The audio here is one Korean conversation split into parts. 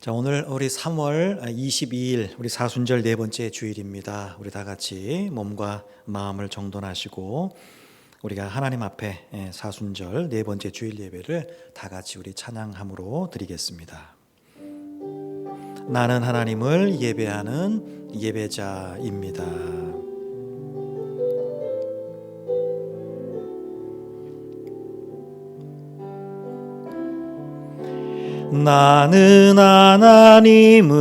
자, 오늘 우리 3월 22일 우리 사순절 네 번째 주일입니다. 우리 다 같이 몸과 마음을 정돈하시고 우리가 하나님 앞에 사순절 네 번째 주일 예배를 다 같이 우리 찬양함으로 드리겠습니다. 나는 하나님을 예배하는 예배자입니다. 나는 하나님을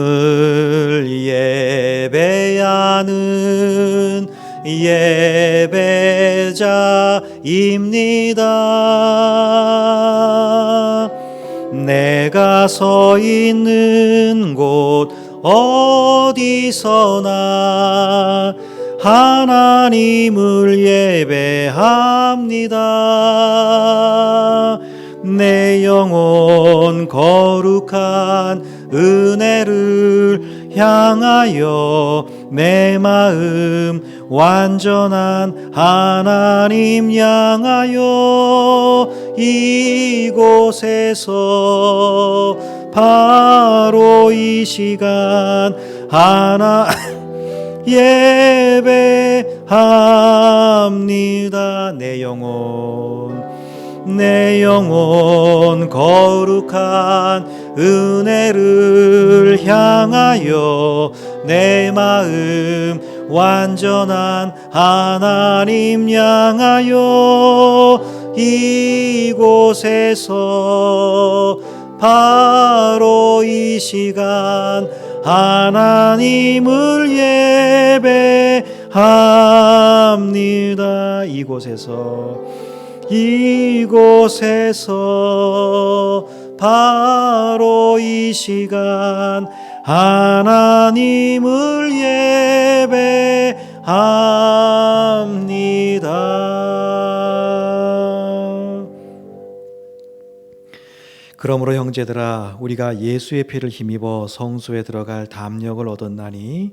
예배하는 예배자입니다. 내가 서 있는 곳 어디서나 하나님을 예배합니다. 내 영혼 거룩한 은혜를 향하여 내 마음 완전한 하나님 향하여 이곳에서 바로 이 시간 하나 예배합니다. 내 영혼 거룩한 은혜를 향하여 내 마음 완전한 하나님 향하여 이곳에서 바로 이 시간 하나님을 예배합니다. 이곳에서 바로 이 시간 하나님을 예배합니다. 그러므로 형제들아, 우리가 예수의 피를 힘입어 성소에 들어갈 담력을 얻었나니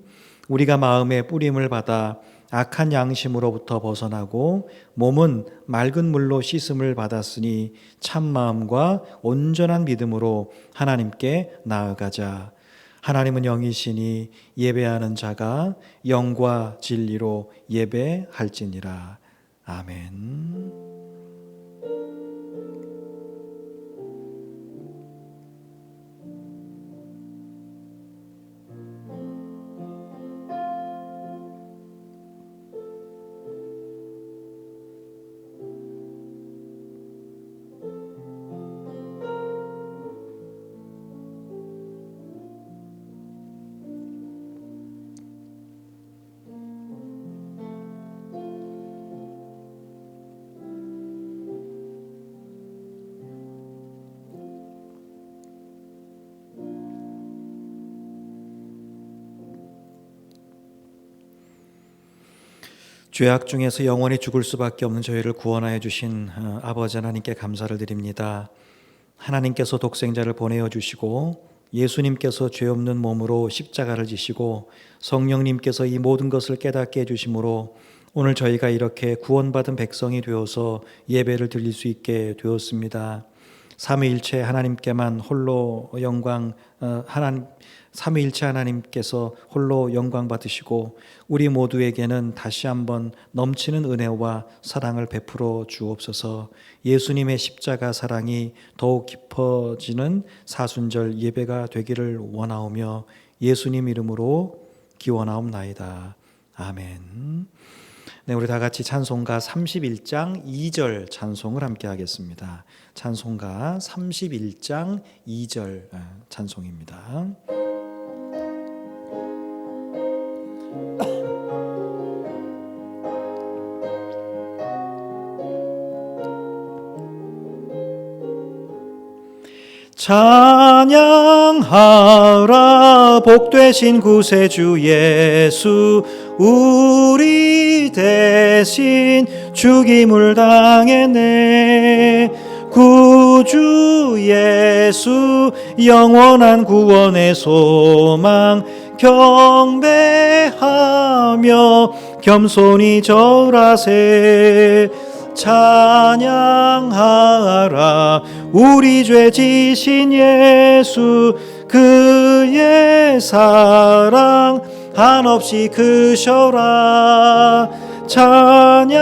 우리가 마음의 뿌림을 받아 악한 양심으로부터 벗어나고 몸은 맑은 물로 씻음을 받았으니 참 마음과 온전한 믿음으로 하나님께 나아가자. 하나님은 영이시니 예배하는 자가 영과 진리로 예배할지니라. 아멘. 죄악 중에서 영원히 죽을 수밖에 없는 저희를 구원하여 주신 아버지 하나님께 감사를 드립니다. 하나님께서 독생자를 보내어 주시고 예수님께서 죄 없는 몸으로 십자가를 지시고 성령님께서 이 모든 것을 깨닫게 해주심으로 오늘 저희가 이렇게 구원받은 백성이 되어서 예배를 드릴 수 있게 되었습니다. 삼위일체 하나님께만 홀로 영광, 삼위일체 하나님께서 홀로 영광 받으시고 우리 모두에게는 다시 한번 넘치는 은혜와 사랑을 베풀어 주옵소서. 예수님의 십자가 사랑이 더욱 깊어지는 사순절 예배가 되기를 원하오며 예수님 이름으로 기원하옵나이다. 아멘. 네, 우리 다 같이 찬송가 31장 2절 찬송을 함께 하겠습니다. 찬송가 31장 2절 찬송입니다. 찬양하라 복되신 구세주 예수 우리 대신 죽임을 당했네. 구주 예수 영원한 구원의 소망 경배하며 겸손히 절하세. 찬양하라 우리 죄 지신 예수 그의 사랑 한없이 크셔라. 찬양하라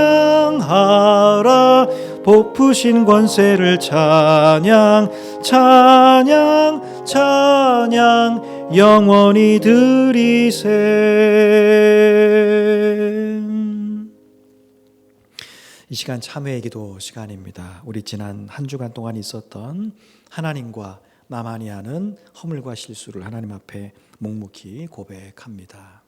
복푸신 권세를 찬양 찬양 찬양 영원히 드리세. 이 시간 참회의 기도 시간입니다. 우리 지난 한 주간 동안 있었던 하나님과 나만이 아는 허물과 실수를 하나님 앞에 묵묵히 고백합니다.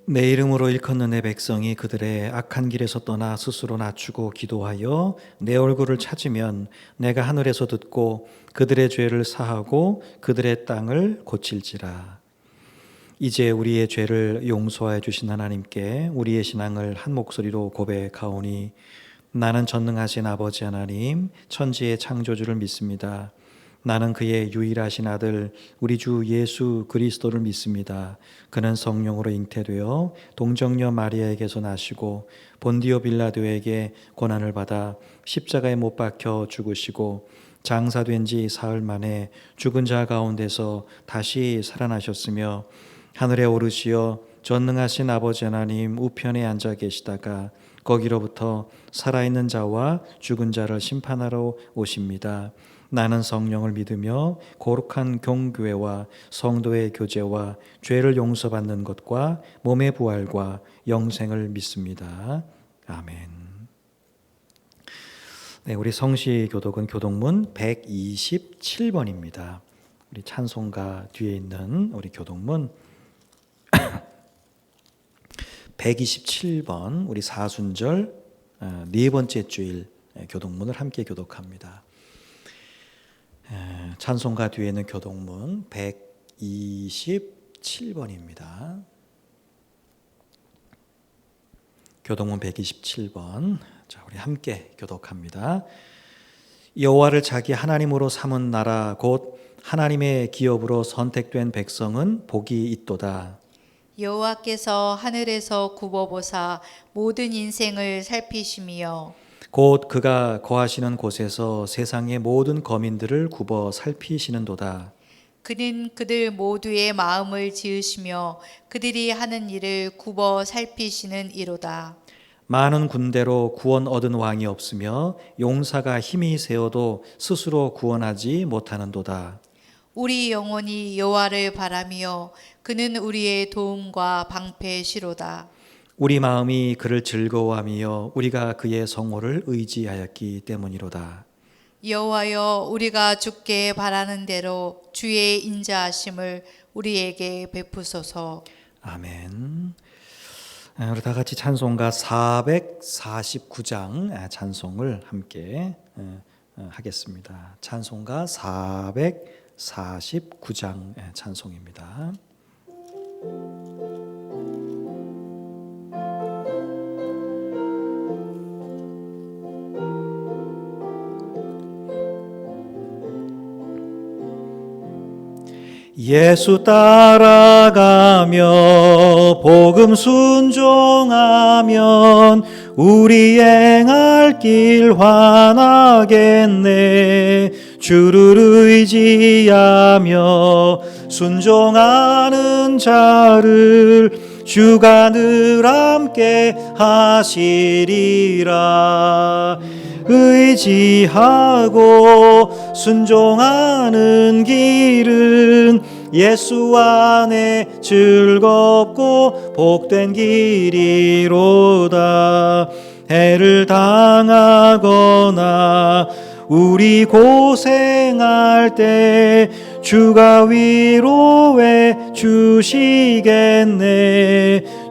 내 이름으로 일컫는 내 백성이 그들의 악한 길에서 떠나 스스로 낮추고 기도하여 내 얼굴을 찾으면 내가 하늘에서 듣고 그들의 죄를 사하고 그들의 땅을 고칠지라. 이제 우리의 죄를 용서하여 주신 하나님께 우리의 신앙을 한 목소리로 고백하오니 나는 전능하신 아버지 하나님 천지의 창조주를 믿습니다. 나는 그의 유일하신 아들 우리 주 예수 그리스도를 믿습니다. 그는 성령으로 잉태되어 동정녀 마리아에게서 나시고 본디오 빌라도에게 고난을 받아 십자가에 못 박혀 죽으시고 장사된 지 사흘 만에 죽은 자 가운데서 다시 살아나셨으며 하늘에 오르시어 전능하신 아버지 하나님 우편에 앉아 계시다가 거기로부터 살아있는 자와 죽은 자를 심판하러 오십니다. 나는 성령을 믿으며 거룩한 교회와 성도의 교제와 죄를 용서받는 것과 몸의 부활과 영생을 믿습니다. 아멘. 네, 우리 성시 교독은 교독문 127번입니다. 우리 찬송가 뒤에 있는 우리 교독문 127번 우리 사순절 네 번째 주일 교독문을 함께 교독합니다. 찬송가 뒤에는 교독문 127번입니다. 교독문 127번. 자, 우리 함께 교독합니다. 여호와를 자기 하나님으로 삼은 나라 곧 하나님의 기업으로 선택된 백성은 복이 있도다. 여호와께서 하늘에서 굽어보사 모든 인생을 살피시며 곧 그가 거하시는 곳에서 세상의 모든 거민들을 굽어 살피시는도다. 그는 그들 모두의 마음을 지으시며 그들이 하는 일을 굽어 살피시는 이로다. 많은 군대로 구원 얻은 왕이 없으며 용사가 힘이 세어도 스스로 구원하지 못하는도다. 우리 영혼이 여호와를 바라며 그는 우리의 도움과 방패시로다. 우리 마음이 그를 즐거워하며 우리가 그의 성호를 의지하였기 때문이로다. 여호와여, 우리가 주께 바라는 대로 주의 인자하심을 우리에게 베푸소서. 아멘. 우리 다 같이 찬송가 449장 찬송을 함께 하겠습니다. 찬송가 449장 찬송입니다. 예수 따라가며 복음 순종하면 우리 행할 길 환하겠네. 주를 의지하며 순종하는 자를 주가 늘 함께 하시리라. 의지하고 순종하는 길은 예수 안에 즐겁고 복된 길이로다. 해를 당하거나 우리 고생할 때 주가 위로해 주시겠네.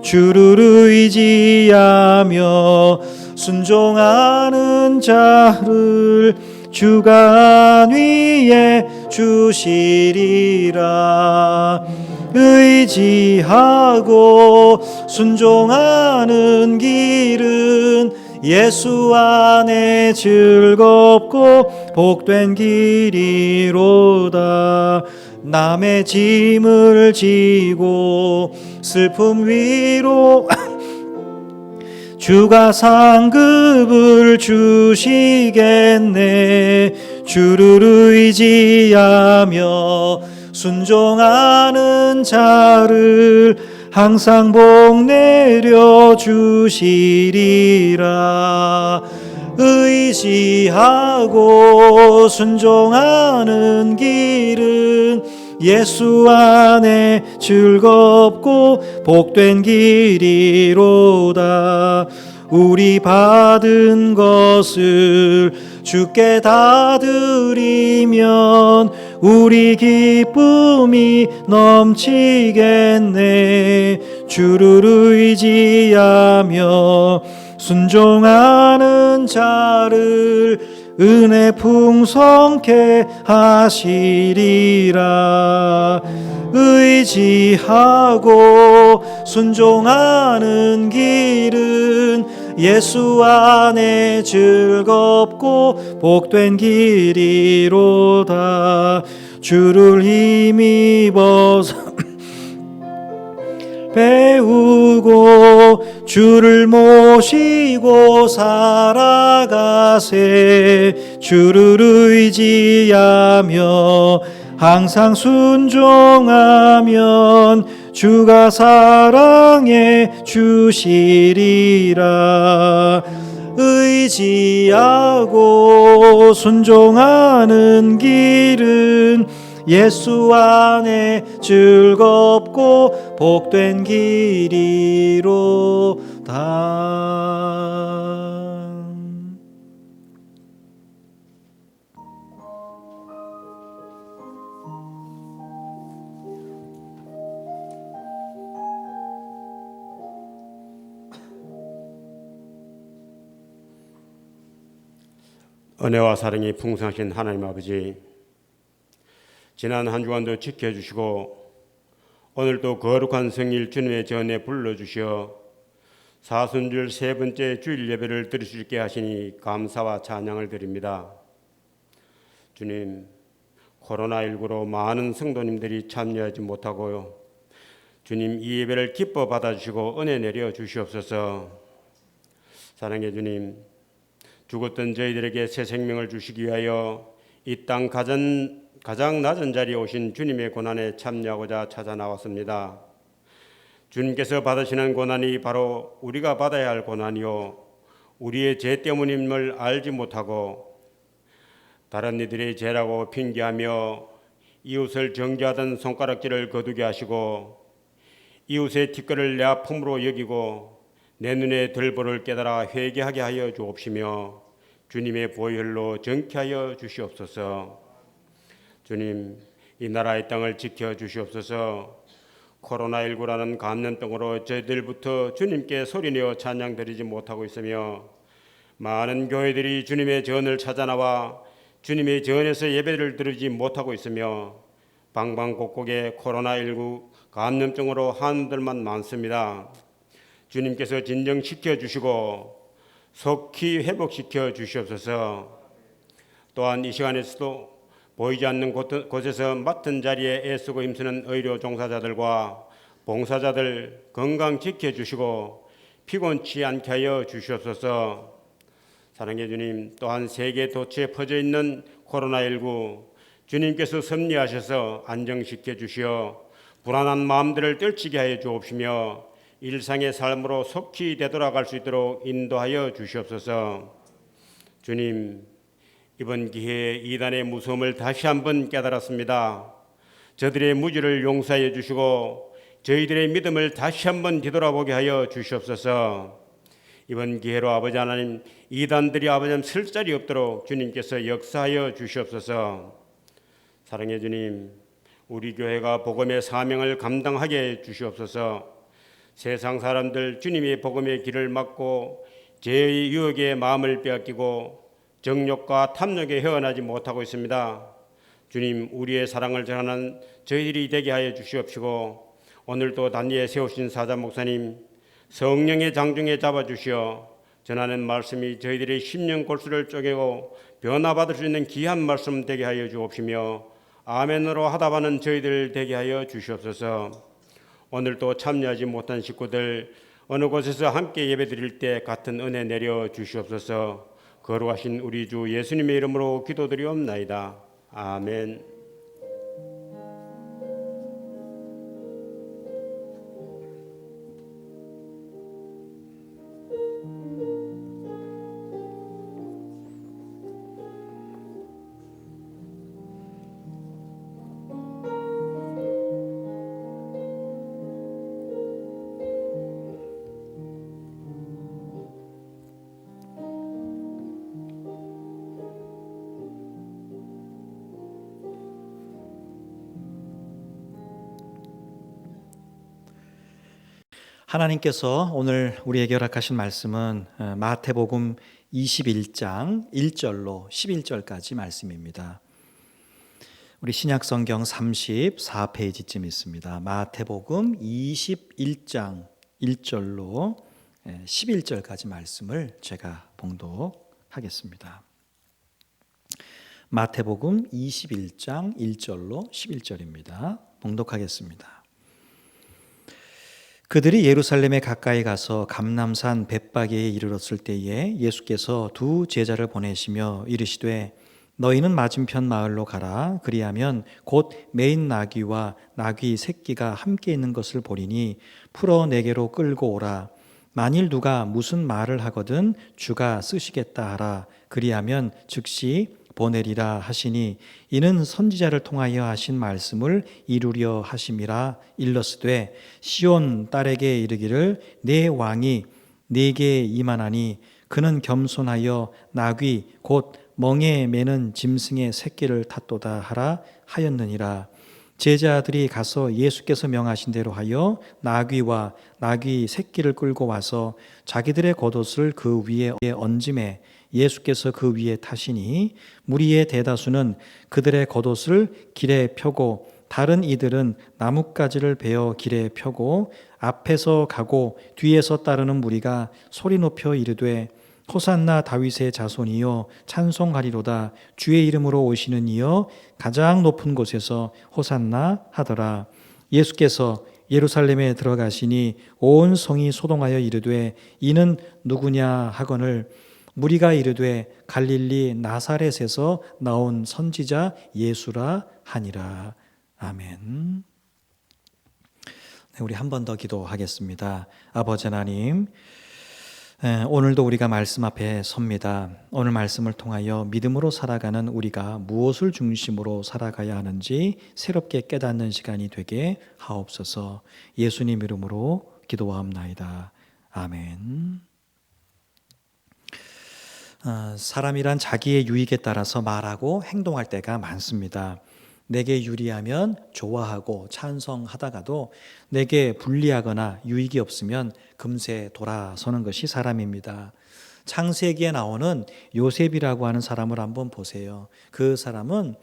주를 의지하며 순종하는 자를 주가 안위해 주시리라. 의지하고 순종하는 길은 예수 안에 즐겁고 복된 길이로다. 남의 짐을 지고 슬픔 위로 주가 상급을 주시겠네. 주를 의지하며 순종하는 자를 항상 복 내려 주시리라. 의지하고 순종하는 길은 예수 안에 즐겁고 복된 길이로다. 우리 받은 것을 주께 다 드리면 우리 기쁨이 넘치겠네. 주를 의지하며 순종하는 자를 은혜 풍성케 하시리라. 의지하고 순종하는 길은 예수 안에 즐겁고 복된 길이로다. 주를 힘입어서 배우고 주를 모시고 살아가세. 주를 의지하며 항상 순종하면 주가 사랑해 주시리라. 의지하고 순종하는 길은 예수 안에 즐겁고 복된 길이로다. 은혜와 사랑이 풍성하신 하나님 아버지, 지난 한 주간도 지켜주시고 오늘도 거룩한 성일 주님의 전에 불러주시어 사순절 세 번째 주일 예배를 드릴 수 있게 하시니 감사와 찬양을 드립니다. 주님, 코로나19로 많은 성도님들이 참여하지 못하고요, 주님 이 예배를 기뻐 받아주시고 은혜 내려 주시옵소서. 사랑의 주님, 죽었던 저희들에게 새 생명을 주시기 위하여 이 땅 가장 낮은 자리에 오신 주님의 고난에 참여하고자 찾아 나왔습니다. 주님께서 받으시는 고난이 바로 우리가 받아야 할 고난이요, 우리의 죄 때문임을 알지 못하고 다른 이들의 죄라고 핑계하며 이웃을 정죄하던 손가락질을 거두게 하시고 이웃의 뒷거를 내 아픔으로 여기고 내 눈에 들보를 깨달아 회개하게 하여 주옵시며 주님의 보혈로 정케 하여 주시옵소서. 주님, 이 나라의 땅을 지켜 주시옵소서. 코로나19라는 감염병으로 저희들부터 주님께 소리내어 찬양드리지 못하고 있으며 많은 교회들이 주님의 전을 찾아 나와 주님의 전에서 예배를 드리지 못하고 있으며 방방곡곡에 코로나19 감염증으로 한들만 많습니다. 주님께서 진정시켜 주시고 속히 회복시켜 주시옵소서. 또한 이 시간에서도 보이지 않는 곳에서 맡은 자리에 애쓰고 힘쓰는 의료 종사자들과 봉사자들 건강 지켜주시고 피곤치 않게 하여 주시옵소서. 사랑의 주님, 또한 세계 도처에 퍼져 있는 코로나19 주님께서 섭리하셔서 안정시켜 주시어 불안한 마음들을 떨치게 하여 주옵시며 일상의 삶으로 속히 되돌아갈 수 있도록 인도하여 주시옵소서. 주님, 이번 기회에 이단의 무서움을 다시 한번 깨달았습니다. 저들의 무지를 용서해 주시고 저희들의 믿음을 다시 한번 뒤돌아보게 하여 주시옵소서. 이번 기회로 아버지 하나님, 이단들이 아버지 하나님 쓸 자리 없도록 주님께서 역사하여 주시옵소서. 사랑의 주님, 우리 교회가 복음의 사명을 감당하게 해 주시옵소서. 세상 사람들 주님의 복음의 길을 막고 죄의 유혹에 마음을 빼앗기고 정욕과 탐욕에 헤어나지 못하고 있습니다. 주님, 우리의 사랑을 전하는 저희들이 되게 하여 주시옵시고 오늘도 단위에 세우신 사자 목사님 성령의 장중에 잡아주시어 전하는 말씀이 저희들의 심령 골수를 쪼개고 변화받을 수 있는 귀한 말씀 되게 하여 주옵시며 아멘으로 하답하는 저희들 되게 하여 주시옵소서. 오늘도 참여하지 못한 식구들 어느 곳에서 함께 예배드릴 때 같은 은혜 내려 주시옵소서. 거룩하신 우리 주 예수님의 이름으로 기도드리옵나이다. 아멘. 하나님께서 오늘 우리에게 허락하신 말씀은 마태복음 21장 1절로 11절까지 말씀입니다. 우리 신약성경 34페이지쯤 있습니다. 마태복음 21장 1절로 11절까지 말씀을 제가 봉독하겠습니다. 마태복음 21장 1절로 11절입니다. 봉독하겠습니다. 그들이 예루살렘에 가까이 가서 감람산 벳바게에 이르렀을 때에 예수께서 두 제자를 보내시며 이르시되 너희는 맞은편 마을로 가라. 그리하면 곧 매인 나귀와 나귀 새끼가 함께 있는 것을 보리니 풀어 내게로 끌고 오라. 만일 누가 무슨 말을 하거든 주가 쓰시겠다 하라. 그리하면 즉시 보내리라 하시니 이는 선지자를 통하여 하신 말씀을 이루려 하심이라. 일러스되 시온 딸에게 이르기를 내 왕이 네게 임하나니 그는 겸손하여 나귀 곧 멍에 매는 짐승의 새끼를 탔도다 하라 하였느니라. 제자들이 가서 예수께서 명하신 대로 하여 나귀와 나귀 새끼를 끌고 와서 자기들의 겉옷을 그 위에 얹음에 예수께서 그 위에 타시니 무리의 대다수는 그들의 겉옷을 길에 펴고 다른 이들은 나뭇가지를 베어 길에 펴고 앞에서 가고 뒤에서 따르는 무리가 소리 높여 이르되 호산나 다윗의 자손이여 찬송하리로다. 주의 이름으로 오시는 이여 가장 높은 곳에서 호산나 하더라. 예수께서 예루살렘에 들어가시니 온 성이 소동하여 이르되 이는 누구냐 하거늘 무리가 이르되 갈릴리 나사렛에서 나온 선지자 예수라 하니라. 아멘. 네, 우리 한 번 더 기도하겠습니다. 아버지 하나님, 오늘도 우리가 말씀 앞에 섭니다. 오늘 말씀을 통하여 믿음으로 살아가는 우리가 무엇을 중심으로 살아가야 하는지 새롭게 깨닫는 시간이 되게 하옵소서. 예수님 이름으로 기도하옵나이다. 아멘. 사람이란 자기의 유익에 따라서 말하고 행동할 때가 많습니다. 내게 유리하면 좋아하고 찬성하다가도 내게 불리하거나 유익이 없으면 금세 돌아서는 것이 사람입니다. 창세기에 나오는 요셉이라고 하는 사람을 한번 보세요. 그 사람은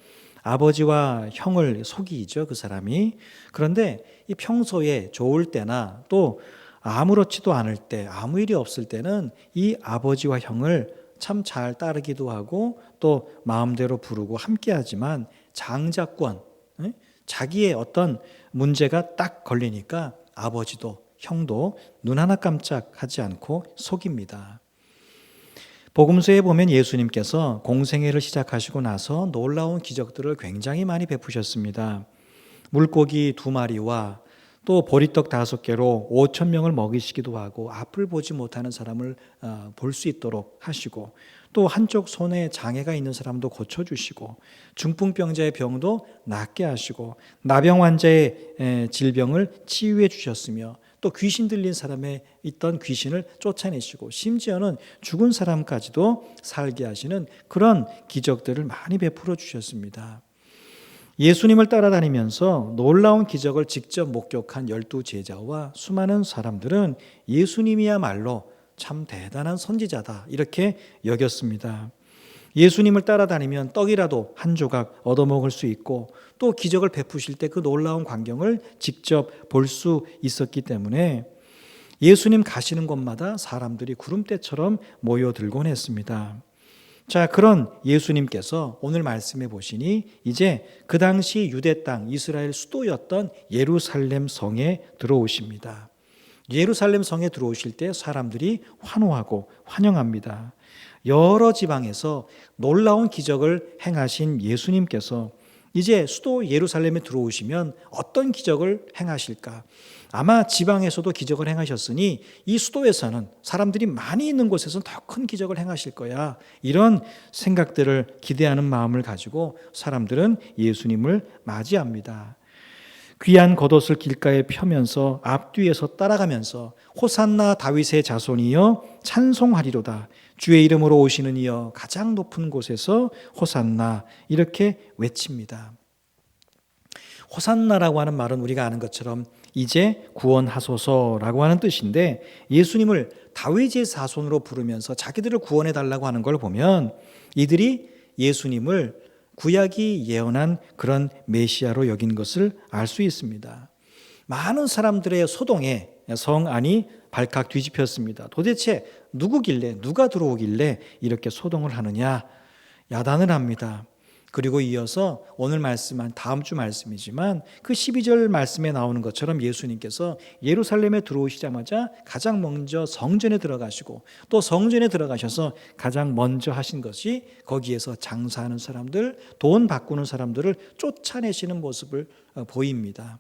아버지와 형을 속이죠, 그 사람이. 그런데 이 평소에 좋을 때나 또 아무렇지도 않을 때, 아무 일이 없을 때는 이 아버지와 형을 참 잘 따르기도 하고 또 마음대로 부르고 함께하지만 장자권, 자기의 어떤 문제가 딱 걸리니까 아버지도 형도 눈 하나 깜짝하지 않고 속입니다. 복음서에 보면 예수님께서 공생애를 시작하시고 나서 놀라운 기적들을 굉장히 많이 베푸셨습니다. 물고기 2마리와 또 보리떡 5개로 5,000명을 먹이시기도 하고 앞을 보지 못하는 사람을 볼 수 있도록 하시고 또 한쪽 손에 장애가 있는 사람도 고쳐주시고 중풍병자의 병도 낫게 하시고 나병 환자의 질병을 치유해 주셨으며 또 귀신 들린 사람에 있던 귀신을 쫓아내시고 심지어는 죽은 사람까지도 살게 하시는 그런 기적들을 많이 베풀어 주셨습니다. 예수님을 따라다니면서 놀라운 기적을 직접 목격한 12제자와 수많은 사람들은 예수님이야말로 참 대단한 선지자다 이렇게 여겼습니다. 예수님을 따라다니면 떡이라도 한 조각 얻어먹을 수 있고 또 기적을 베푸실 때 그 놀라운 광경을 직접 볼 수 있었기 때문에 예수님 가시는 곳마다 사람들이 구름대처럼 모여들곤 했습니다. 자, 그런 예수님께서 오늘 말씀해 보시니 이제 그 당시 유대 땅 이스라엘 수도였던 예루살렘 성에 들어오십니다. 예루살렘 성에 들어오실 때 사람들이 환호하고 환영합니다. 여러 지방에서 놀라운 기적을 행하신 예수님께서 이제 수도 예루살렘에 들어오시면 어떤 기적을 행하실까? 아마 지방에서도 기적을 행하셨으니 이 수도에서는 사람들이 많이 있는 곳에서는 더 큰 기적을 행하실 거야. 이런 생각들을 기대하는 마음을 가지고 사람들은 예수님을 맞이합니다. 귀한 겉옷을 길가에 펴면서 앞뒤에서 따라가면서 호산나 다윗의 자손이여 찬송하리로다. 주의 이름으로 오시는 이여 가장 높은 곳에서 호산나 이렇게 외칩니다. 호산나라고 하는 말은 우리가 아는 것처럼 이제 구원하소서라고 하는 뜻인데 예수님을 다윗의 자손으로 부르면서 자기들을 구원해 달라고 하는 걸 보면 이들이 예수님을 구약이 예언한 그런 메시아로 여긴 것을 알 수 있습니다. 많은 사람들의 소동에 성 안이 발칵 뒤집혔습니다. 도대체 누구길래 누가 들어오길래 이렇게 소동을 하느냐 야단을 합니다. 그리고 이어서 오늘 말씀한 다음 주 말씀이지만 그 12절 말씀에 나오는 것처럼 예수님께서 예루살렘에 들어오시자마자 가장 먼저 성전에 들어가시고 또 성전에 들어가셔서 가장 먼저 하신 것이 거기에서 장사하는 사람들, 돈 바꾸는 사람들을 쫓아내시는 모습을 보입니다.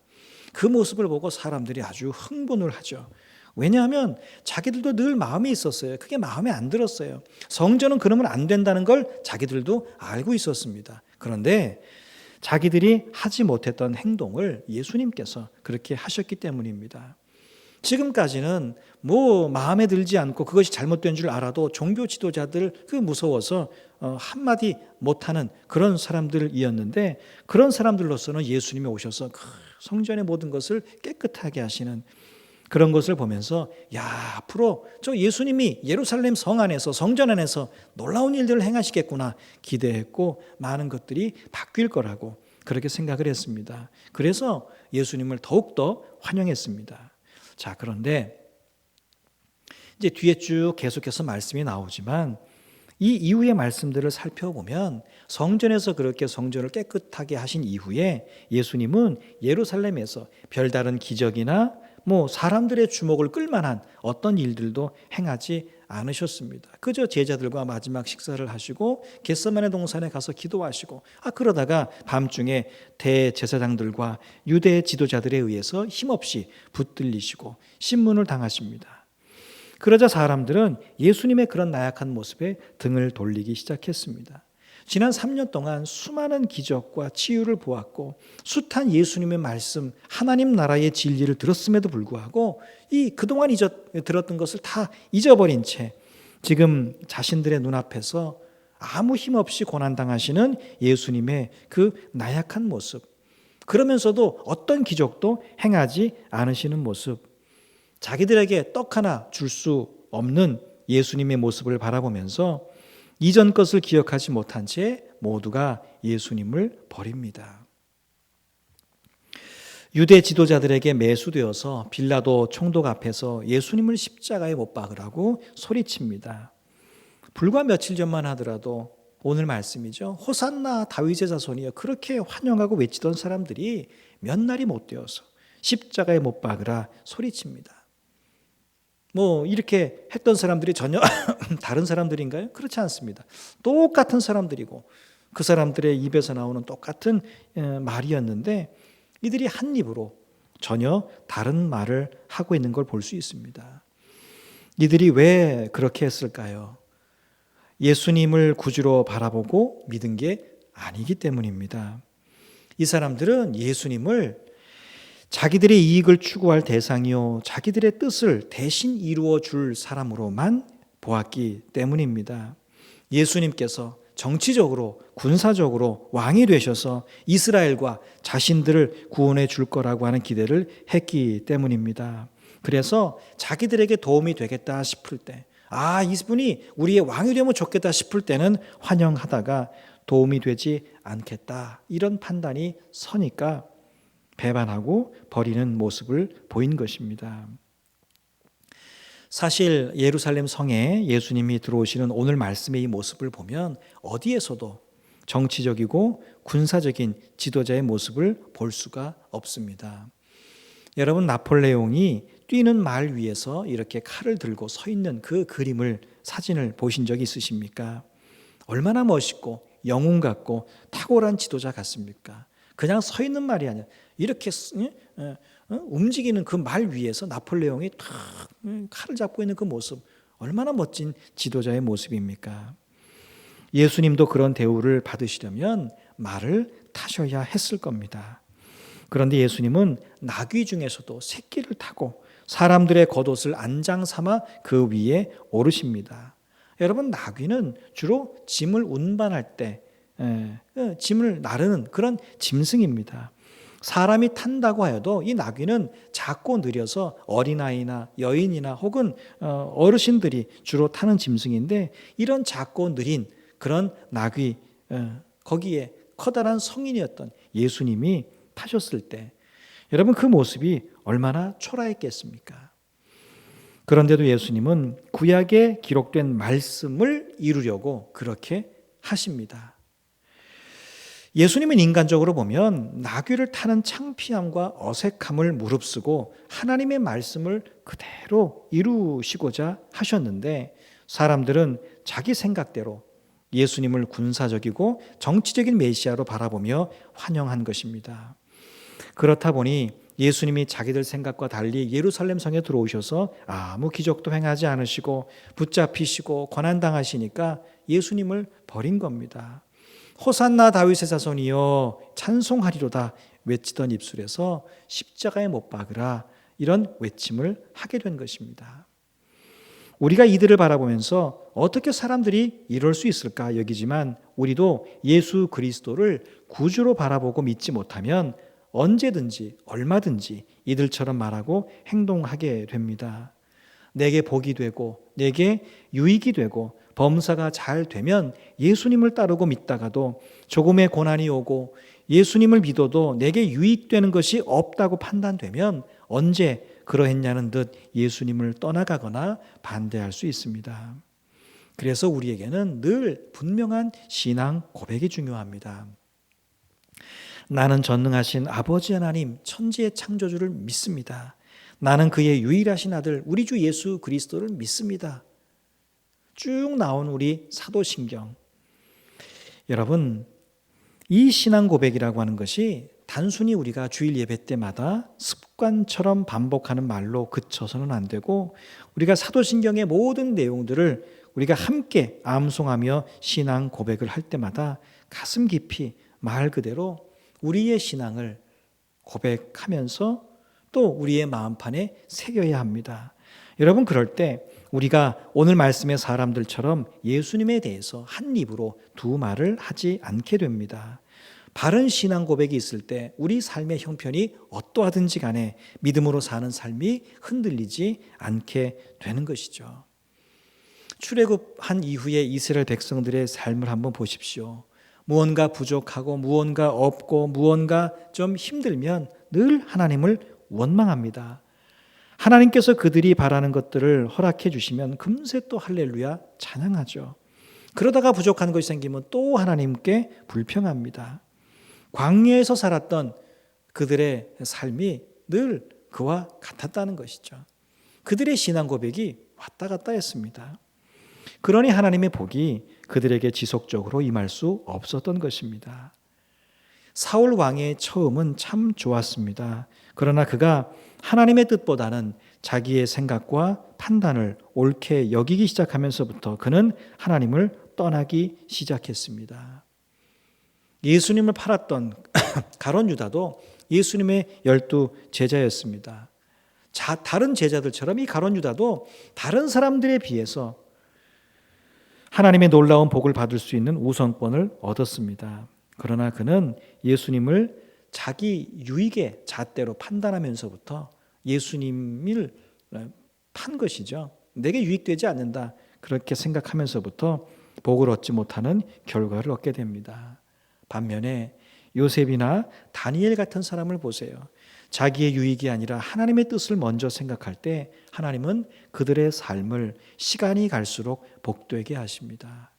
그 모습을 보고 사람들이 아주 흥분을 하죠. 왜냐하면 자기들도 늘 마음이 있었어요. 그게 마음에 안 들었어요. 성전은 그러면 안 된다는 걸 자기들도 알고 있었습니다. 그런데 자기들이 하지 못했던 행동을 예수님께서 그렇게 하셨기 때문입니다. 지금까지는 마음에 들지 않고 그것이 잘못된 줄 알아도 종교 지도자들 무서워서 한마디 못하는 그런 사람들이었는데 그런 사람들로서는 예수님이 오셔서 성전의 모든 것을 깨끗하게 하시는 그런 것을 보면서 앞으로 저 예수님이 예루살렘 성 안에서 성전 안에서 놀라운 일들을 행하시겠구나 기대했고 많은 것들이 바뀔 거라고 그렇게 생각을 했습니다. 그래서 예수님을 더욱더 환영했습니다. 자, 그런데 이제 뒤에 쭉 계속해서 말씀이 나오지만 이 이후의 말씀들을 살펴보면 성전에서 그렇게 성전을 깨끗하게 하신 이후에 예수님은 예루살렘에서 별다른 기적이나 사람들의 주목을 끌만한 어떤 일들도 행하지 않으셨습니다. 그저 제자들과 마지막 식사를 하시고 겟세마네 동산에 가서 기도하시고 그러다가 밤중에 대제사장들과 유대 지도자들에 의해서 힘없이 붙들리시고 신문을 당하십니다. 그러자 사람들은 예수님의 그런 나약한 모습에 등을 돌리기 시작했습니다. 지난 3년 동안 수많은 기적과 치유를 보았고 숱한 예수님의 말씀, 하나님 나라의 진리를 들었음에도 불구하고 이 그동안 들었던 것을 다 잊어버린 채 지금 자신들의 눈앞에서 아무 힘없이 고난당하시는 예수님의 그 나약한 모습, 그러면서도 어떤 기적도 행하지 않으시는 모습, 자기들에게 떡 하나 줄 수 없는 예수님의 모습을 바라보면서 이전 것을 기억하지 못한 채 모두가 예수님을 버립니다. 유대 지도자들에게 매수되어서 빌라도 총독 앞에서 예수님을 십자가에 못 박으라고 소리칩니다. 불과 며칠 전만 하더라도 오늘 말씀이죠. 호산나 다윗의 자손이여 그렇게 환영하고 외치던 사람들이 몇 날이 못 되어서 십자가에 못 박으라 소리칩니다. 이렇게 했던 사람들이 전혀 다른 사람들인가요? 그렇지 않습니다. 똑같은 사람들이고 그 사람들의 입에서 나오는 똑같은 말이었는데 이들이 한 입으로 전혀 다른 말을 하고 있는 걸 볼 수 있습니다. 이들이 왜 그렇게 했을까요? 예수님을 구주로 바라보고 믿은 게 아니기 때문입니다. 이 사람들은 예수님을 자기들의 이익을 추구할 대상이요 자기들의 뜻을 대신 이루어 줄 사람으로만 보았기 때문입니다. 예수님께서 정치적으로 군사적으로 왕이 되셔서 이스라엘과 자신들을 구원해 줄 거라고 하는 기대를 했기 때문입니다. 그래서 자기들에게 도움이 되겠다 싶을 때, 이분이 우리의 왕이 되면 좋겠다 싶을 때는 환영하다가 도움이 되지 않겠다 이런 판단이 서니까 배반하고 버리는 모습을 보인 것입니다. 사실 예루살렘 성에 예수님이 들어오시는 오늘 말씀의 이 모습을 보면 어디에서도 정치적이고 군사적인 지도자의 모습을 볼 수가 없습니다. 여러분, 나폴레옹이 뛰는 말 위에서 이렇게 칼을 들고 서 있는 그 사진을 보신 적이 있으십니까? 얼마나 멋있고 영웅 같고 탁월한 지도자 같습니까? 그냥 서 있는 말이 아니라 이렇게 움직이는 그 말 위에서 나폴레옹이 탁 칼을 잡고 있는 그 모습, 얼마나 멋진 지도자의 모습입니까? 예수님도 그런 대우를 받으시려면 말을 타셔야 했을 겁니다. 그런데 예수님은 나귀 중에서도 새끼를 타고 사람들의 겉옷을 안장 삼아 그 위에 오르십니다. 여러분, 나귀는 주로 짐을 운반할 때 짐을 나르는 그런 짐승입니다. 사람이 탄다고 하여도 이 나귀는 작고 느려서 어린아이나 여인이나 혹은 어르신들이 주로 타는 짐승인데 이런 작고 느린 그런 나귀, 거기에 커다란 성인이었던 예수님이 타셨을 때 여러분 그 모습이 얼마나 초라했겠습니까? 그런데도 예수님은 구약에 기록된 말씀을 이루려고 그렇게 하십니다. 예수님은 인간적으로 보면 나귀를 타는 창피함과 어색함을 무릅쓰고 하나님의 말씀을 그대로 이루시고자 하셨는데 사람들은 자기 생각대로 예수님을 군사적이고 정치적인 메시아로 바라보며 환영한 것입니다. 그렇다 보니 예수님이 자기들 생각과 달리 예루살렘 성에 들어오셔서 아무 기적도 행하지 않으시고 붙잡히시고 고난당하시니까 예수님을 버린 겁니다. 호산나 다윗의 자손이여 찬송하리로다 외치던 입술에서 십자가에 못 박으라 이런 외침을 하게 된 것입니다. 우리가 이들을 바라보면서 어떻게 사람들이 이럴 수 있을까 여기지만 우리도 예수 그리스도를 구주로 바라보고 믿지 못하면 언제든지 얼마든지 이들처럼 말하고 행동하게 됩니다. 내게 복이 되고 내게 유익이 되고 범사가 잘 되면 예수님을 따르고 믿다가도 조금의 고난이 오고 예수님을 믿어도 내게 유익되는 것이 없다고 판단되면 언제 그러했냐는 듯 예수님을 떠나가거나 반대할 수 있습니다. 그래서 우리에게는 늘 분명한 신앙 고백이 중요합니다. 나는 전능하신 아버지 하나님 천지의 창조주를 믿습니다. 나는 그의 유일하신 아들 우리 주 예수 그리스도를 믿습니다. 쭉 나온 우리 사도신경. 여러분, 이 신앙 고백이라고 하는 것이 단순히 우리가 주일 예배 때마다 습관처럼 반복하는 말로 그쳐서는 안 되고 우리가 사도신경의 모든 내용들을 우리가 함께 암송하며 신앙 고백을 할 때마다 가슴 깊이 말 그대로 우리의 신앙을 고백하면서 또 우리의 마음판에 새겨야 합니다. 여러분, 그럴 때 우리가 오늘 말씀의 사람들처럼 예수님에 대해서 한 입으로 두 말을 하지 않게 됩니다. 바른 신앙 고백이 있을 때 우리 삶의 형편이 어떠하든지 간에 믿음으로 사는 삶이 흔들리지 않게 되는 것이죠. 출애굽한 이후에 이스라엘 백성들의 삶을 한번 보십시오. 무언가 부족하고 무언가 없고 무언가 좀 힘들면 늘 하나님을 원망합니다. 하나님께서 그들이 바라는 것들을 허락해 주시면 금세 또 할렐루야 찬양하죠. 그러다가 부족한 것이 생기면 또 하나님께 불평합니다. 광야에서 살았던 그들의 삶이 늘 그와 같았다는 것이죠. 그들의 신앙 고백이 왔다 갔다 했습니다. 그러니 하나님의 복이 그들에게 지속적으로 임할 수 없었던 것입니다. 사울 왕의 처음은 참 좋았습니다. 그러나 그가 하나님의 뜻보다는 자기의 생각과 판단을 옳게 여기기 시작하면서부터 그는 하나님을 떠나기 시작했습니다. 예수님을 팔았던 가룟 유다도 예수님의 12 제자였습니다. 다른 제자들처럼 이 가룟 유다도 다른 사람들에 비해서 하나님의 놀라운 복을 받을 수 있는 우선권을 얻었습니다. 그러나 그는 예수님을 자기 유익의 잣대로 판단하면서부터 예수님을 판 것이죠. 내게 유익되지 않는다 그렇게 생각하면서부터 복을 얻지 못하는 결과를 얻게 됩니다. 반면에 요셉이나 다니엘 같은 사람을 보세요. 자기의 유익이 아니라 하나님의 뜻을 먼저 생각할 때 하나님은 그들의 삶을 시간이 갈수록 복되게 하십니다.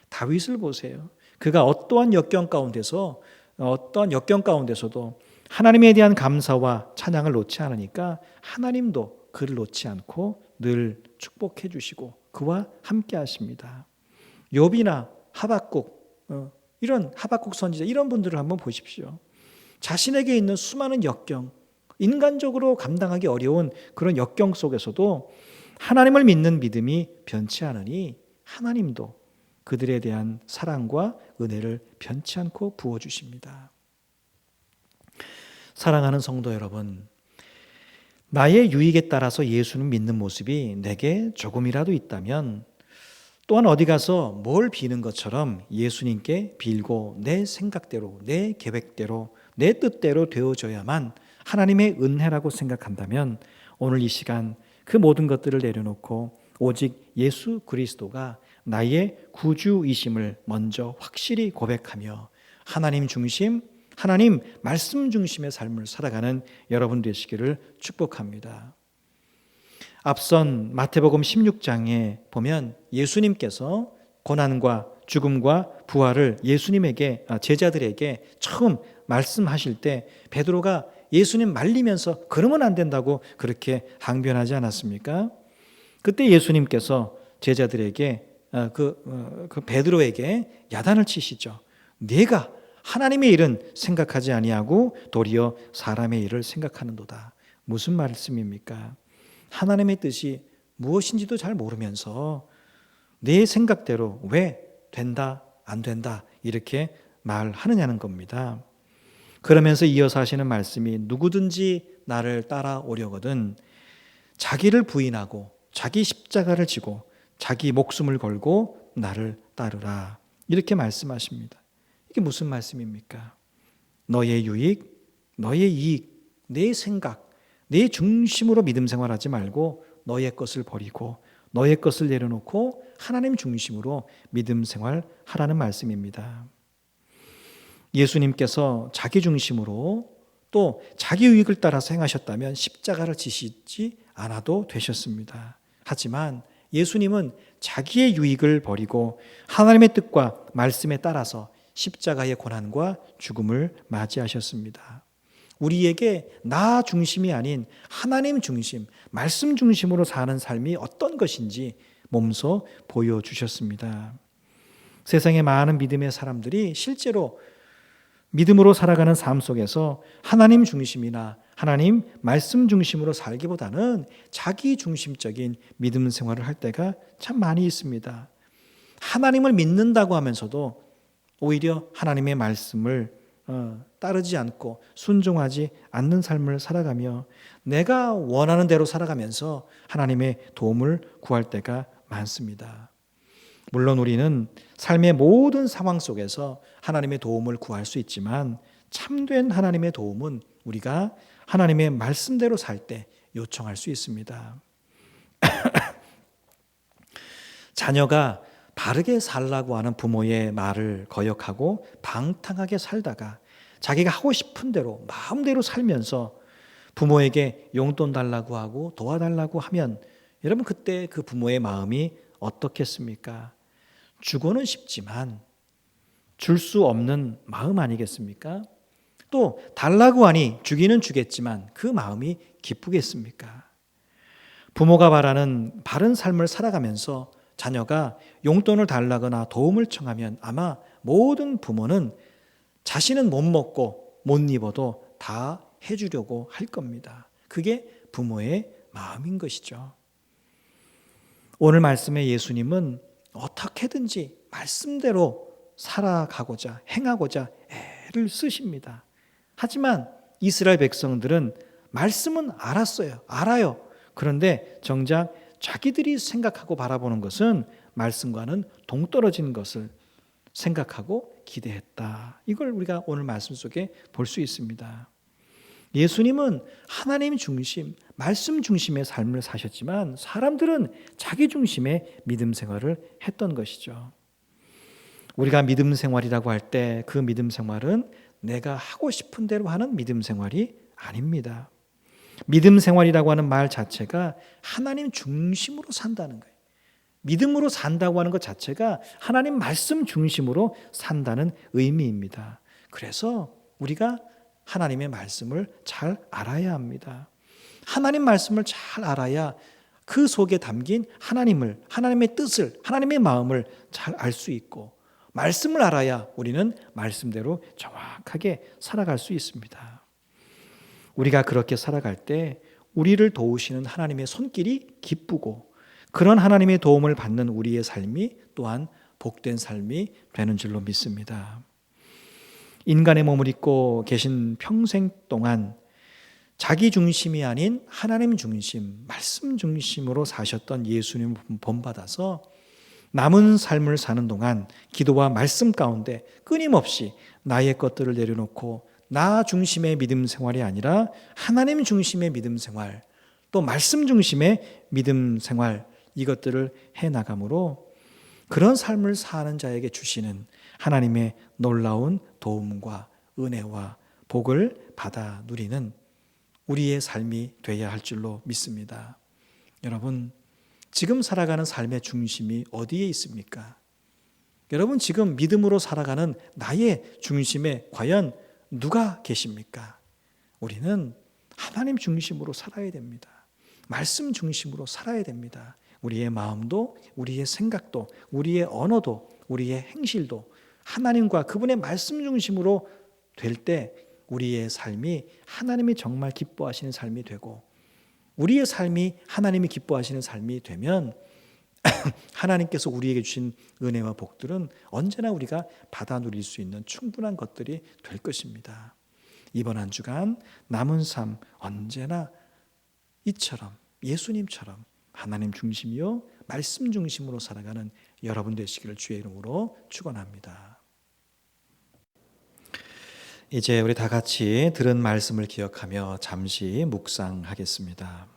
다윗을 보세요. 그가 어떠한 역경 가운데서도 하나님에 대한 감사와 찬양을 놓지 않으니까 하나님도 그를 놓지 않고 늘 축복해 주시고 그와 함께 하십니다. 욥이나 하박국, 이런 하박국 선지자 이런 분들을 한번 보십시오. 자신에게 있는 수많은 역경, 인간적으로 감당하기 어려운 그런 역경 속에서도 하나님을 믿는 믿음이 변치 않으니 하나님도 그들에 대한 사랑과 은혜를 변치 않고 부어주십니다. 사랑하는 성도 여러분, 나의 유익에 따라서 예수를 믿는 모습이 내게 조금이라도 있다면 또한 어디 가서 뭘 비는 것처럼 예수님께 빌고 내 생각대로, 내 계획대로, 내 뜻대로 되어져야만 하나님의 은혜라고 생각한다면 오늘 이 시간 그 모든 것들을 내려놓고 오직 예수 그리스도가 나의 구주이심을 먼저 확실히 고백하며 하나님 중심, 하나님 말씀 중심의 삶을 살아가는 여러분 되시기를 축복합니다. 앞선 마태복음 16장에 보면 예수님께서 고난과 죽음과 부활을 제자들에게 처음 말씀하실 때 베드로가 예수님 말리면서 그러면 안 된다고 그렇게 항변하지 않았습니까? 그때 예수님께서 제자들에게 그 베드로에게 야단을 치시죠. 네가 하나님의 일은 생각하지 아니하고 도리어 사람의 일을 생각하는도다. 무슨 말씀입니까? 하나님의 뜻이 무엇인지도 잘 모르면서 내 생각대로 왜 된다 안 된다 이렇게 말하느냐는 겁니다. 그러면서 이어서 하시는 말씀이 누구든지 나를 따라오려거든 자기를 부인하고 자기 십자가를 지고 자기 목숨을 걸고 나를 따르라 이렇게 말씀하십니다. 이게 무슨 말씀입니까? 너의 유익, 너의 이익, 내 생각, 내 중심으로 믿음 생활하지 말고 너의 것을 버리고 너의 것을 내려놓고 하나님 중심으로 믿음 생활하라는 말씀입니다. 예수님께서 자기 중심으로 또 자기 유익을 따라서 행하셨다면 십자가를 지시지 않아도 되셨습니다. 하지만 예수님은 자기의 유익을 버리고 하나님의 뜻과 말씀에 따라서 십자가의 고난과 죽음을 맞이하셨습니다. 우리에게 나 중심이 아닌 하나님 중심, 말씀 중심으로 사는 삶이 어떤 것인지 몸소 보여주셨습니다. 세상의 많은 믿음의 사람들이 실제로 믿음으로 살아가는 삶 속에서 하나님 중심이나 하나님 말씀 중심으로 살기보다는 자기 중심적인 믿음 생활을 할 때가 참 많이 있습니다. 하나님을 믿는다고 하면서도 오히려 하나님의 말씀을 따르지 않고 순종하지 않는 삶을 살아가며 내가 원하는 대로 살아가면서 하나님의 도움을 구할 때가 많습니다. 물론 우리는 삶의 모든 상황 속에서 하나님의 도움을 구할 수 있지만 참된 하나님의 도움은 우리가 하나님의 말씀대로 살 때 요청할 수 있습니다. 자녀가 바르게 살라고 하는 부모의 말을 거역하고 방탕하게 살다가 자기가 하고 싶은 대로 마음대로 살면서 부모에게 용돈 달라고 하고 도와달라고 하면 여러분 그때 그 부모의 마음이 어떻겠습니까? 주고는 싶지만 줄 수 없는 마음 아니겠습니까? 또 달라고 하니 주기는 주겠지만 그 마음이 기쁘겠습니까? 부모가 바라는 바른 삶을 살아가면서 자녀가 용돈을 달라거나 도움을 청하면 아마 모든 부모는 자신은 못 먹고 못 입어도 다 해주려고 할 겁니다. 그게 부모의 마음인 것이죠. 오늘 말씀의 예수님은 어떻게든지 말씀대로 살아가고자 행하고자 애를 쓰십니다. 하지만 이스라엘 백성들은 말씀은 알아요. 그런데 정작 자기들이 생각하고 바라보는 것은 말씀과는 동떨어진 것을 생각하고 기대했다. 이걸 우리가 오늘 말씀 속에 볼 수 있습니다. 예수님은 하나님 중심, 말씀 중심의 삶을 사셨지만 사람들은 자기 중심의 믿음 생활을 했던 것이죠. 우리가 믿음 생활이라고 할 때 그 믿음 생활은 내가 하고 싶은 대로 하는 믿음 생활이 아닙니다. 믿음 생활이라고 하는 말 자체가 하나님 중심으로 산다는 거예요. 믿음으로 산다고 하는 것 자체가 하나님 말씀 중심으로 산다는 의미입니다. 그래서 우리가 하나님의 말씀을 잘 알아야 합니다. 하나님 말씀을 잘 알아야 그 속에 담긴 하나님의 뜻을, 하나님의 마음을 잘 알 수 있고 말씀을 알아야 우리는 말씀대로 정확하게 살아갈 수 있습니다. 우리가 그렇게 살아갈 때 우리를 도우시는 하나님의 손길이 기쁘고 그런 하나님의 도움을 받는 우리의 삶이 또한 복된 삶이 되는 줄로 믿습니다. 인간의 몸을 입고 계신 평생 동안 자기 중심이 아닌 하나님 중심, 말씀 중심으로 사셨던 예수님을 본받아서 남은 삶을 사는 동안 기도와 말씀 가운데 끊임없이 나의 것들을 내려놓고 나 중심의 믿음 생활이 아니라 하나님 중심의 믿음 생활, 또 말씀 중심의 믿음 생활, 이것들을 해나감으로 그런 삶을 사는 자에게 주시는 하나님의 놀라운 도움과 은혜와 복을 받아 누리는 우리의 삶이 되어야 할 줄로 믿습니다. 여러분, 지금 살아가는 삶의 중심이 어디에 있습니까? 여러분, 지금 믿음으로 살아가는 나의 중심에 과연 누가 계십니까? 우리는 하나님 중심으로 살아야 됩니다. 말씀 중심으로 살아야 됩니다. 우리의 마음도, 우리의 생각도, 우리의 언어도, 우리의 행실도 하나님과 그분의 말씀 중심으로 될 때 우리의 삶이 하나님이 정말 기뻐하시는 삶이 되고 우리의 삶이 하나님이 기뻐하시는 삶이 되면 하나님께서 우리에게 주신 은혜와 복들은 언제나 우리가 받아 누릴 수 있는 충분한 것들이 될 것입니다. 이번 한 주간 남은 삶 언제나 이처럼 예수님처럼 하나님 중심이요 말씀 중심으로 살아가는 여러분 되시기를 주의 이름으로 축원합니다. 이제 우리 다 같이 들은 말씀을 기억하며 잠시 묵상하겠습니다.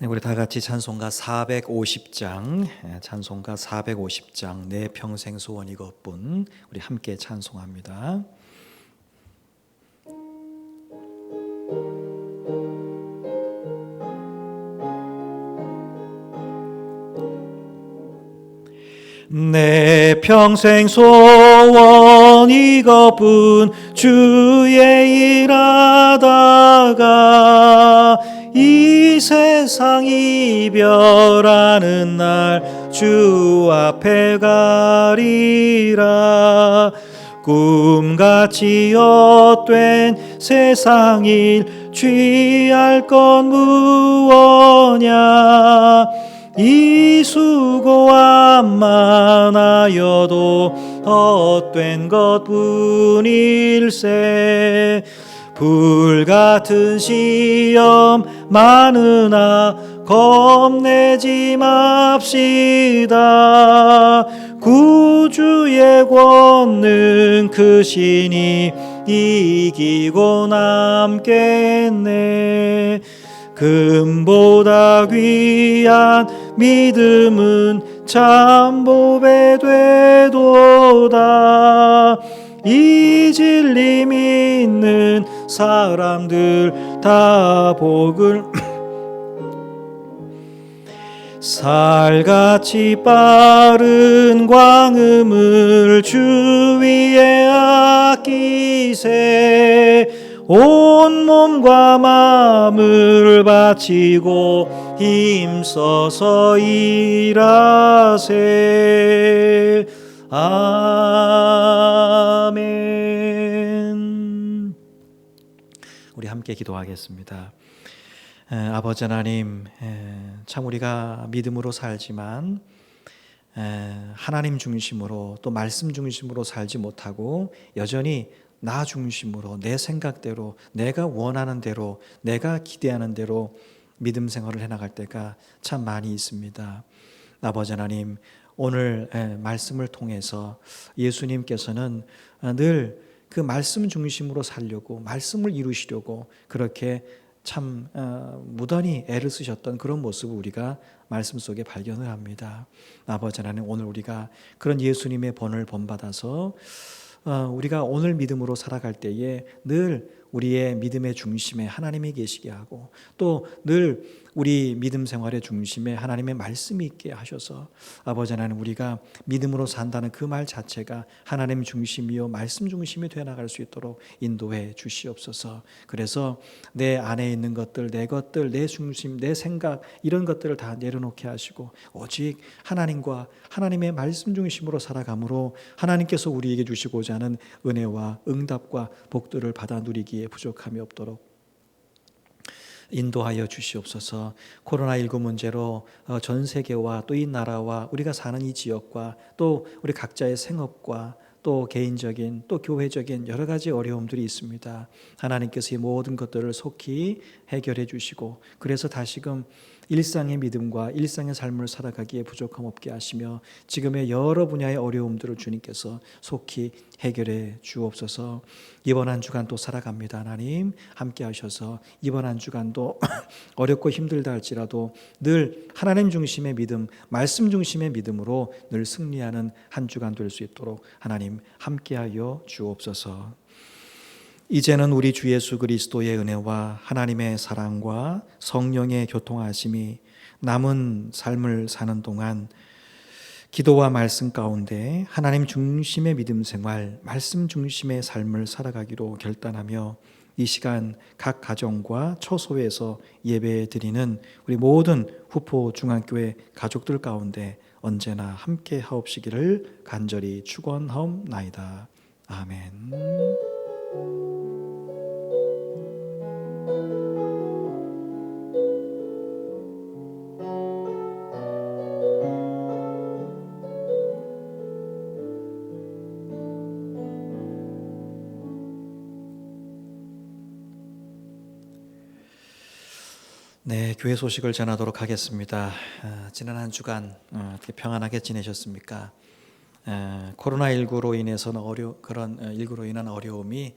네, 우리 다 같이 찬송가 450장, 찬송가 450장 내 평생 소원 이것뿐 우리 함께 찬송합니다. 내 평생 소원 이것뿐 주의 일하다가 이 세상 이별하는 날 주 앞에 가리라. 꿈같이 헛된 세상 일 취할 건 무엇냐. 이 수고함만 하여도 헛된 것뿐일세. 불같은 시험 많으나 겁내지 맙시다. 구주의 권능 크시니 이기고 남겠네. 금보다 귀한 믿음은 참 보배 되도다. 이 진리 믿는 사람들 다 복을 살같이 빠른 광음을 주위에 아끼세. 온 몸과 마음을 바치고 힘써서 일하세. 아멘. 우리 함께 기도하겠습니다. 아버지 하나님, 참 우리가 믿음으로 살지만 하나님 중심으로 또 말씀 중심으로 살지 못하고 여전히 나 중심으로 내 생각대로 내가 원하는 대로 내가 기대하는 대로 믿음 생활을 해나갈 때가 참 많이 있습니다. 아버지 하나님, 오늘 말씀을 통해서 예수님께서는 늘 그 말씀 중심으로 살려고 말씀을 이루시려고 그렇게 참 무던히 애를 쓰셨던 그런 모습을 우리가 말씀 속에 발견을 합니다. 아버지 하나님, 오늘 우리가 그런 예수님의 본을 본받아서 우리가 오늘 믿음으로 살아갈 때에 늘 우리의 믿음의 중심에 하나님이 계시게 하고 또 늘 우리 믿음 생활의 중심에 하나님의 말씀이 있게 하셔서 아버지 하나님, 우리가 믿음으로 산다는 그 말 자체가 하나님 중심이요 말씀 중심이 되어나갈 수 있도록 인도해 주시옵소서. 그래서 내 안에 있는 것들, 내 것들, 내 중심, 내 생각 이런 것들을 다 내려놓게 하시고 오직 하나님과 하나님의 말씀 중심으로 살아감으로 하나님께서 우리에게 주시고자 하는 은혜와 응답과 복들을 받아 누리기에 부족함이 없도록 인도하여 주시옵소서. 코로나19 문제로 전 세계와 또 이 나라와 우리가 사는 이 지역과 또 우리 각자의 생업과 또 개인적인 또 교회적인 여러 가지 어려움들이 있습니다. 하나님께서 이 모든 것들을 속히 해결해 주시고 그래서 다시금 일상의 믿음과 일상의 삶을 살아가기에 부족함 없게 하시며 지금의 여러 분야의 어려움들을 주님께서 속히 해결해 주옵소서. 이번 한 주간 또 살아갑니다. 하나님 함께 하셔서 이번 한 주간도 어렵고 힘들다 할지라도 늘 하나님 중심의 믿음, 말씀 중심의 믿음으로 늘 승리하는 한 주간 될 수 있도록 하나님 함께하여 주옵소서. 이제는 우리 주 예수 그리스도의 은혜와 하나님의 사랑과 성령의 교통하심이 남은 삶을 사는 동안 기도와 말씀 가운데 하나님 중심의 믿음 생활, 말씀 중심의 삶을 살아가기로 결단하며 이 시간 각 가정과 처소에서 예배 드리는 우리 모든 후포 중앙교회 가족들 가운데 언제나 함께 하옵시기를 간절히 축원하옵나이다. 아멘. 네, 교회 소식을 전하도록 하겠습니다. 지난 한 주간 어떻게 평안하게 지내셨습니까? 코로나19로 인해서는 일구로 인한 어려움이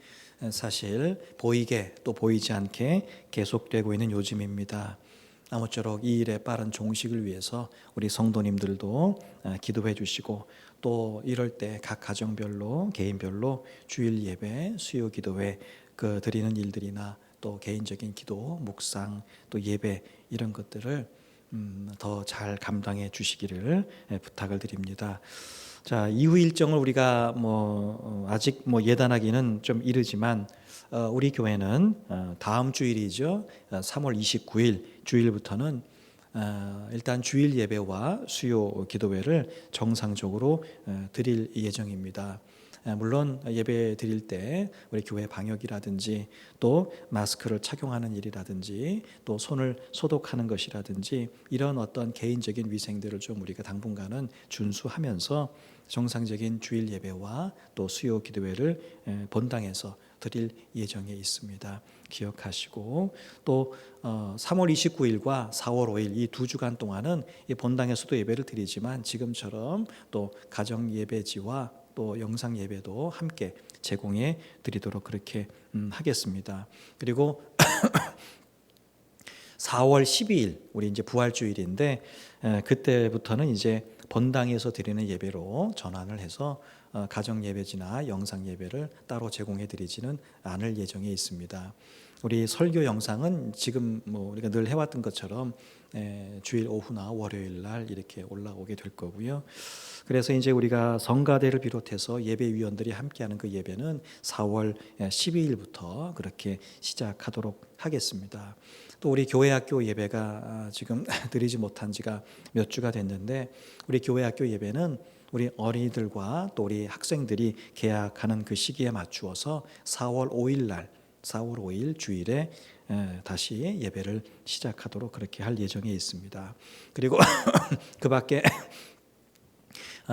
사실 보이게 또 보이지 않게 계속되고 있는 요즘입니다. 아무쪼록 이 일의 빠른 종식을 위해서 우리 성도님들도 기도해 주시고, 또 이럴 때 각 가정별로 개인별로 주일 예배, 수요 기도회 그 드리는 일들이나 또 개인적인 기도, 묵상, 또 예배 이런 것들을 더 잘 감당해 주시기를 부탁을 드립니다. 자, 이후 일정을 우리가 아직 예단하기는 좀 이르지만 우리 교회는 다음 주일이죠. 3월 29일 주일부터는 일단 주일 예배와 수요 기도회를 정상적으로 드릴 예정입니다. 물론 예배 드릴 때 우리 교회 방역이라든지 또 마스크를 착용하는 일이라든지 또 손을 소독하는 것이라든지 이런 어떤 개인적인 위생들을 좀 우리가 당분간은 준수하면서 정상적인 주일 예배와 또 수요 기도회를 본당에서 드릴 예정에 있습니다. 기억하시고, 또 3월 29일과 4월 5일 이 2주간 동안은 이 본당에서도 예배를 드리지만 지금처럼 또 가정 예배지와 또 영상 예배도 함께 제공해 드리도록 그렇게 하겠습니다. 그리고 4월 12일 우리 이제 부활주일인데 그때부터는 이제 본당에서 드리는 예배로 전환을 해서 가정 예배지나 영상 예배를 따로 제공해 드리지는 않을 예정에 있습니다. 우리 설교 영상은 지금 우리가 늘 해왔던 것처럼 주일 오후나 월요일 날 이렇게 올라오게 될 거고요. 그래서 이제 우리가 성가대를 비롯해서 예배위원들이 함께하는 그 예배는 4월 12일부터 그렇게 시작하도록 하겠습니다. 또 우리 교회학교 예배가 지금 드리지 못한 지가 몇 주가 됐는데, 우리 교회학교 예배는 우리 어린이들과 또 우리 학생들이 개학하는 그 시기에 맞추어서 4월 5일 주일에 다시 예배를 시작하도록 그렇게 할 예정에 있습니다. 그리고 그 밖에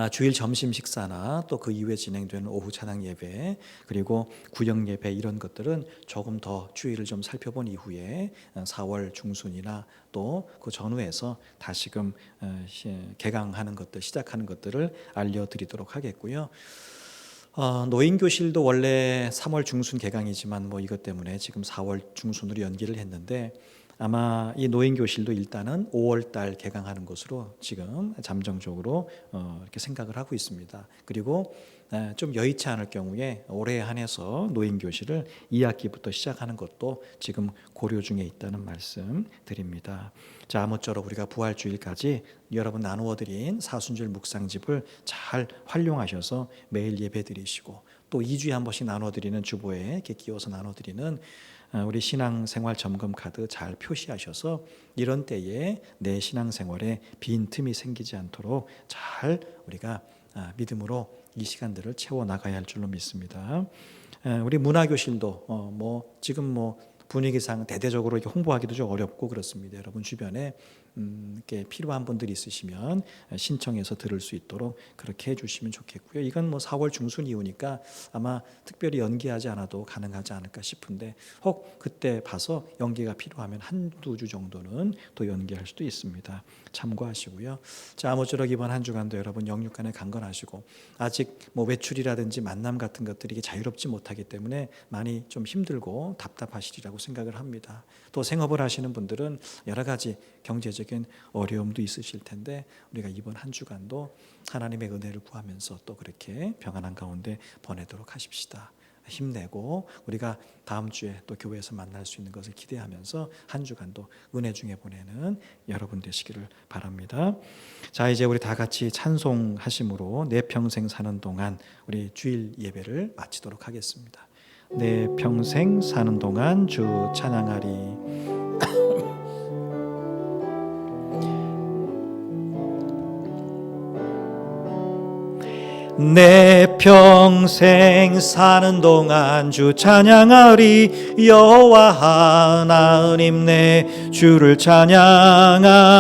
주일 점심 식사나 또 그 이후에 진행되는 오후 찬양 예배, 그리고 구역 예배 이런 것들은 조금 더 주의를 좀 살펴본 이후에 4월 중순이나 또 그 전후에서 다시금 개강하는 것들, 시작하는 것들을 알려드리도록 하겠고요. 노인교실도 원래 3월 중순 개강이지만 이것 때문에 지금 4월 중순으로 연기를 했는데, 아마 이 노인교실도 일단은 5월 달 개강하는 것으로 지금 잠정적으로 이렇게 생각을 하고 있습니다. 그리고 좀 여의치 않을 경우에 올해 한해서 노인교실을 2학기부터 시작하는 것도 지금 고려 중에 있다는 말씀 드립니다. 자, 아무쪼록 우리가 부활주일까지 여러분 나누어드린 사순절 묵상집을 잘 활용하셔서 매일 예배 드리시고, 또 2주에 한 번씩 나눠드리는 주보에 이렇게 끼워서 나눠드리는 우리 신앙생활 점검 카드 잘 표시하셔서 이런 때에 내 신앙생활에 빈틈이 생기지 않도록 잘 우리가 믿음으로 이 시간들을 채워 나가야 할 줄로 믿습니다. 우리 문화교실도 지금 분위기상 대대적으로 이렇게 홍보하기도 좀 어렵고 그렇습니다. 여러분 주변에 이렇게 필요한 분들이 있으시면 신청해서 들을 수 있도록 그렇게 해주시면 좋겠고요. 이건 4월 중순 이후니까 아마 특별히 연기하지 않아도 가능하지 않을까 싶은데, 혹 그때 봐서 연기가 필요하면 한두 주 정도는 또 연기할 수도 있습니다. 참고하시고요. 자, 아무쪼록 이번 한 주간도 여러분 영육간에 강건하시고, 아직 외출이라든지 만남 같은 것들이 자유롭지 못하기 때문에 많이 좀 힘들고 답답하시리라고 생각을 합니다. 또 생업을 하시는 분들은 여러 가지 경제적인 어려움도 있으실 텐데, 우리가 이번 한 주간도 하나님의 은혜를 구하면서 또 그렇게 평안한 가운데 보내도록 하십시다. 힘내고 우리가 다음 주에 또 교회에서 만날 수 있는 것을 기대하면서 한 주간도 은혜 중에 보내는 여러분 되시기를 바랍니다. 자, 이제 우리 다 같이 찬송하심으로 내 평생 사는 동안 우리 주일 예배를 마치도록 하겠습니다. 내 평생 사는 동안 주 찬양하리. 내 평생 사는 동안 주 찬양하리. 여호와 하나님 내 주를 찬양하리.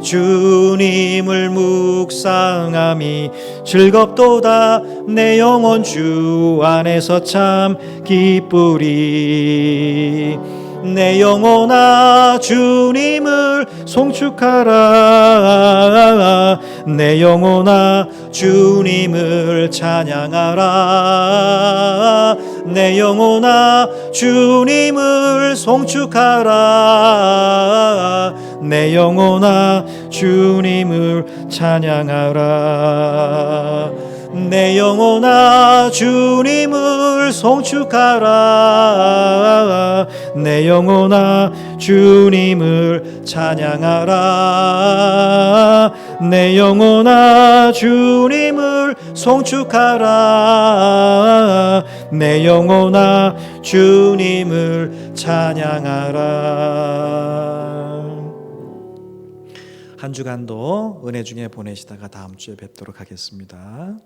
주님을 묵상함이 즐겁도다. 내 영혼 주 안에서 참 기쁘리. 내 영혼아 주님을 송축하라. 내 영혼아 주님을 찬양하라. 내 영혼아 주님을 송축하라. 내 영혼아 주님을 찬양하라. 내 영혼아 주님을 송축하라. 내 영혼아 주님을 찬양하라. 내 영혼아 주님을 송축하라. 내 영혼아 주님을 찬양하라. 한 주간도 은혜 중에 보내시다가 다음 주에 뵙도록 하겠습니다.